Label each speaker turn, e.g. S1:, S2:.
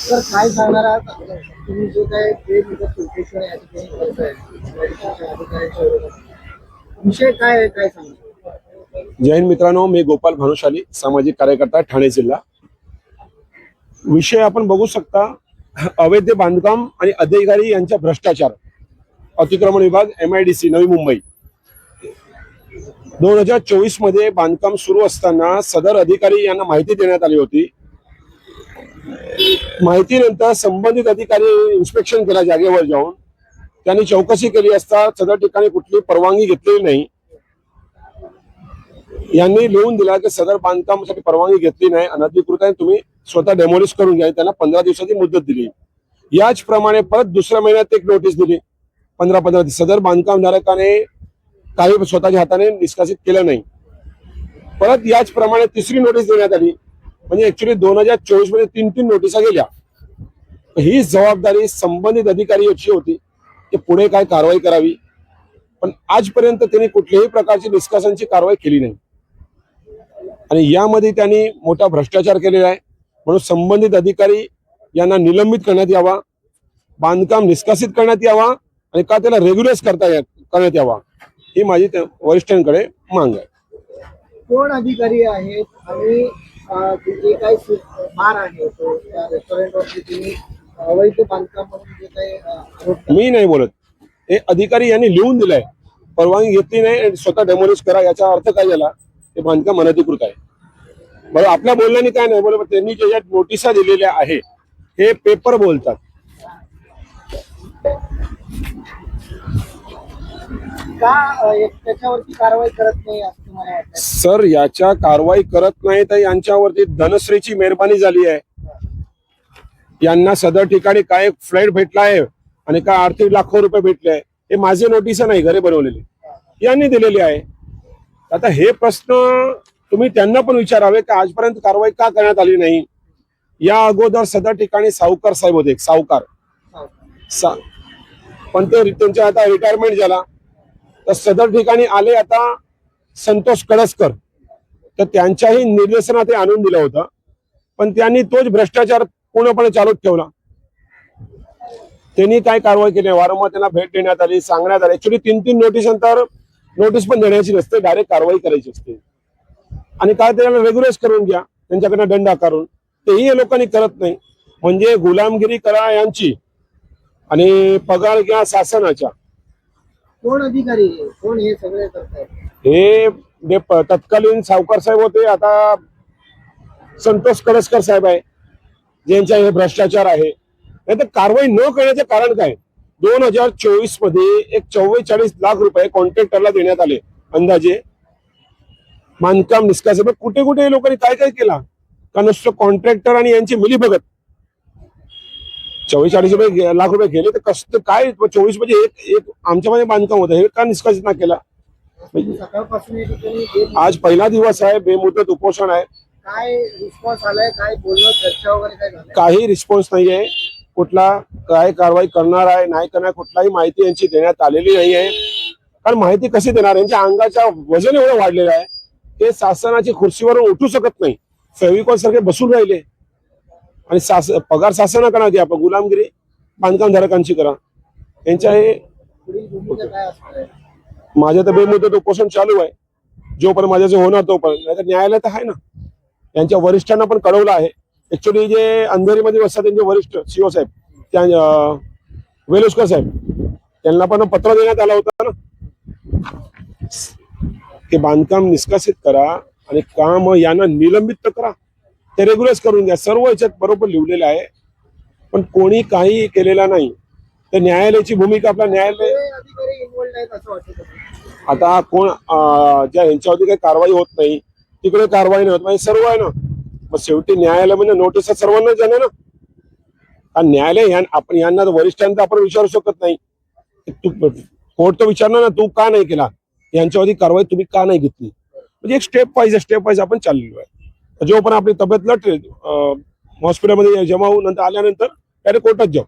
S1: तर काय सांगणार आहात तुम्ही जो काय बेमुदत उपोषण या ठिकाणी करताय अधिकाऱ्यांच्या विरोधात, विषय काय आहे, काय सांगणार?
S2: जय हिंद मित्रांनो, मी गोपाल भानुशाली, सामाजिक कार्यकर्ता, ठाणे जिल्हा. विषय आपण बघू शकता, अवैध बांधकाम आणि अधिकारी यांचा भ्रष्टाचार. अतिक्रमण विभाग, MIDC, नवी मुंबई. 2024 मध्ये बांधकाम सुरू असताना सदर अधिकारी यांना माहिती देण्यात आली होती. माहितीनंतर संबंधित अधिकारी इन्स्पेक्शन केला जागेवर जाऊन. त्यांनी चौकशी केली असता सदर ठिकाणी कुठली परवानगी घेतलेली नाही. यांनी लिहून दिला की सदर बांधकामासाठी परवानगी घेतली नाही, अनधिकृत आहे, तुम्ही स्वतः डेमोलिश करून घ्या. त्यांना 15 दिवसाची मुदत दिली. याचप्रमाणे परत दुसऱ्या महिन्यात एक नोटीस दिली, 15 दिवस. सदर बांधकामधारकाने काही स्वतःच्या हाताने निष्कासित केलं नाही. परत याचप्रमाणे तिसरी नोटीस देण्यात आली. म्हणजे ऍक्च्युली 2024 मध्ये 3 नोटिसा गेल्या. ही जबाबदारी संबंधित अधिकारी याची होती की पुढे काय कारवाई करावी, पण आजपर्यंत त्यांनी कुठल्याही प्रकारची निष्कासनाची कारवाई केली नाही. आणि यामध्ये त्यांनी मोठा भ्रष्टाचार केलेला आहे. म्हणून संबंधित अधिकारी यांना निलंबित करण्यात यावा, बांधकाम निष्कासित करण्यात यावा आणि का त्याला रेग्युलराइज करण्यात यावा, ही माझी वरिष्ठांकडे मागणी आहे.
S1: कोण अधिकारी आहेत आणि जे काही बार आहे तो त्या रेस्टॉरंटवरती तुम्ही अवैध बांधकाम म्हणून जे काही
S2: मी नाही बोलत, हे अधिकारी यांनी लिहून दिलंय, परवानगी घेतली नाही आणि स्वतः डेमोलिश करा. याचा अर्थ काय झाला, ते बांधकाम अनधिकृत आहे. बरं, आपल्या बोलण्याने काय नाही बोलत, त्यांनी ज्या नोटिसा दिलेल्या आहे हे पेपर बोलतात.
S1: का त्याच्यावरती कारवाई करत नाही असं तुम्हाला वाटतं?
S2: सर, याच्या कारवाई करत नाही तर यांच्यावरती धनश्रीची मेहरबानी झाली आहे. यांना सदर ठिकाणी काय फ्लॅट भेटला आहे आणि काय आर्थिक लाखो रुपये भेटले आहे, हे माझे नोटीस नाही, घरे बनवलेली यांनी दिलेली आहे. आता हे प्रश्न तुम्ही त्यांना पण विचारावे की आजपर्यंत कारवाई का करण्यात आली नाही. या अगोदर सदर ठिकाणी सावकार साहेब होते, सावकार, पण ते त्यांच्या आता रिटायरमेंट झाला. तर सदर ठिकाणी आले आता संतोष कळसकर, तर त्यांच्याही निर्देशनात ते आणून दिलं होतं, पण त्यांनी तोच भ्रष्टाचार पूर्णपणे चालूच ठेवला. त्यांनी काय कारवाई केली, वारंवार त्यांना भेट देण्यात आली, सांगण्यात आली. ऍक्च्युली 3 नोटीस नंतर नोटीस पण देण्याची नसते, डायरेक्ट कारवाई करायची असते. आणि काय त्याला रेग्युलाइज करून घ्या, त्यांच्याकडनं दंड आकारून, तेही या लोकांनी करत नाही. म्हणजे गुलामगिरी करा यांची आणि पगार घ्या शासनाच्या.
S1: कोण अधिकारी, कोण हे सगळे करतात?
S2: हे जे तत्कालीन सावकार साहेब होते, आता संतोष कळसकर साहेब आहे, ज्यांचा हे भ्रष्टाचार आहे. नाही तर कारवाई न करण्याचे कारण काय? 2024 मध्ये एक 44 लाख रुपये कॉन्ट्रॅक्टरला देण्यात आले अंदाजे बांधकाम निष्कासन. कुठे कुठे लोकांनी काय काय केला का नुसतं कॉन्ट्रॅक्टर आणि यांची मिलीभगत 44 लाख रुपये गेले. तर कसं काय 24 मध्ये एक आमच्यामध्ये बांधकाम होतं, हे का निष्कासित ना केला?
S1: सकाळपासून
S2: आज पहिला दिवस आहे, बेमुदत उपोषण आहे.
S1: काय रिस्पॉन्स आलाय, काय बोलणं, चर्चा वगैरे काय झालं?
S2: काही रिस्पॉन्स नाहीये. कुठला काय कारवाई करणार आहे नाही करणार कुठलाही माहिती यांची देण्यात आलेली नाही आहे. कारण माहिती कशी देणार, यांच्या अंगाचा वजन एवढं वाढलेलं आहे ते शासनाची खुर्चीवरून उठू शकत नाही, फेविकॉल सारखे बसून राहिले. आणि पगार शासनाकडे द्या, आपण गुलामगिरी बांधकामधारकांची करा. यांच्या हे माझ्या तर बेमुदत उपोषण चालू आहे, जोपर्यंत माझ्याचं होणार तोपर्यंत. नाही तर न्यायालय तर आहे ना. यांच्या वरिष्ठांना पण कळवलं आहे. ऍक्च्युली जे अंधेरीमध्ये बसतात त्यांचे वरिष्ठ CO साहेब, त्या वेलुस्कर साहेब, त्यांना पण पत्र देण्यात आलं होतं ना की बांधकाम निष्कासित करा आणि काम यांना निलंबित तर करा, ते रेग्युलाइज करून द्या. सर्व याच्यात बरोबर लिहिलेलं आहे, पण कोणी काही केलेला नाही. तर न्यायालयाची भूमिका, आपला न्यायालय
S1: अधिकारी इन्व्हॉल्ड आहेत असं वाटतं?
S2: आता कोण ज्या यांच्यावरती काही कारवाई होत नाही तिकडे कारवाई नाही होत, म्हणजे सर्व आहे ना. मग शेवटी न्यायालय म्हणजे नोटीस सर्वांना जाणे ना. आणि न्यायालय आपण यांना वरिष्ठांना आपण विचारू शकत नाही. तू कोर्ट तर विचारणार ना, तू का नाही केला, यांच्यावरती कारवाई तुम्ही का नाही घेतली. म्हणजे एक स्टेप वाईज आपण चाललेलो आहे. जो पण आपली तब्येत लढते हॉस्पिटलमध्ये जमा होऊन नंतर आल्यानंतर डायरेक्ट कोर्टात जाऊ.